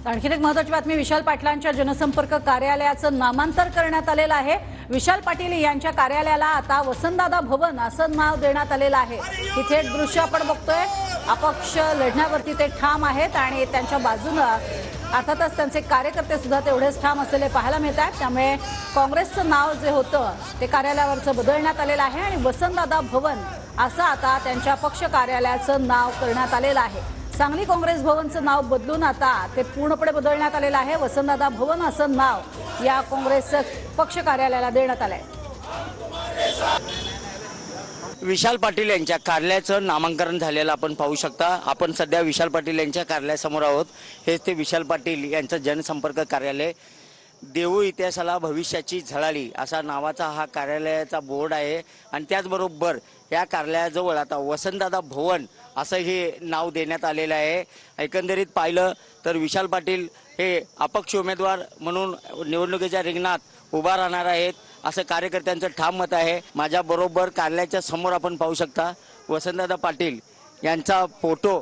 आणखी एक महत्त्वाची बातमी, विशाल पाटलांच्या जनसंपर्क कार्यालयाचं नामांतर करण्यात आलेलं आहे। विशाल पाटील यांच्या कार्यालयाला आता वसंतदादा भवन असं नाव देण्यात आलेलं आहे। इथे एक दृश्य आपण बघतोय, अपक्ष लढण्यावरती ते ठाम आहेत आणि त्यांच्या बाजूने अर्थातच त्यांचे कार्यकर्ते सुद्धा तेवढेच ठाम असलेले पाहायला मिळतात। त्यामुळे काँग्रेसचं नाव जे होतं ते कार्यालयावरचं बदलण्यात आलेलं आहे आणि वसंतदादा भवन असं आता त्यांच्या पक्ष कार्यालयाचं नाव करण्यात आलेलं आहे। सांगली काँग्रेस भवनचं नाव बदलून आता ते पूर्णपणे बदलण्यात आलेलं आहे। वसंतदादा भवन असं नाव या काँग्रेस पक्ष कार्यालयाला देण्यात आलंय। विशाल पाटील यांच्या कार्यालयाचं नामांकन झालेलं आपण पाहू शकता। आपण सध्या विशाल पाटील यांच्या कार्यालयासमोर आहोत। हेच ते विशाल पाटील यांचं जनसंपर्क कार्यालय। देऊ इतिहासाला भविष्याची झळाळी असा नावाचा हा कार्यालयाचा बोर्ड आहे आणि त्याचबरोबर या कार्यालयाजवळ आता वसंतदादा भवन असं हे नाव देण्यात आलेलं आहे। एकंदरीत पाहिलं तर विशाल पाटील हे अपक्ष उमेदवार म्हणून निवडणुकीच्या रिंगणात उभा राहणार आहेत असं कार्यकर्त्यांचं ठाम मत आहे। माझ्या बरोबर कार्यालयाच्या समोर आपण पाहू शकता वसंतदादा पाटील यांचा फोटो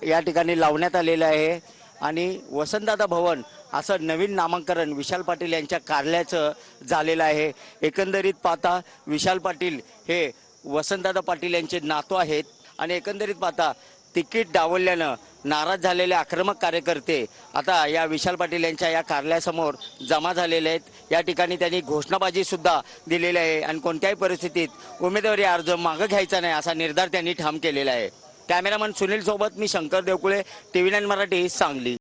या ठिकाणी लावण्यात आलेला आहे आणि वसंतदादा भवन असं नवीन नामकरण विशाल पाटील यांच्या कार्यालयाचं झालेलं आहे। एकंदरीत पाहता विशाल पाटील हे वसंतदादा पाटील यांचे नातू आहेत आणि एकंदरीत पाहता तिकीट डावलल्यानं नाराज झालेले आक्रमक कार्यकर्ते आता या विशाल पाटील यांच्या या कार्यालयासमोर जमा झालेले आहेत। या ठिकाणी त्यांनी घोषणाबाजी सुद्धा दिलेली आहे आणि कोणत्याही परिस्थितीत उमेदवारी अर्ज मागे घ्यायचा नाही असा निर्धार त्यांनी ठाम केलेला आहे। कॅमेरामन सुनील सोबत मी शंकर देवकुळे, TV9 मराठी, सांगली।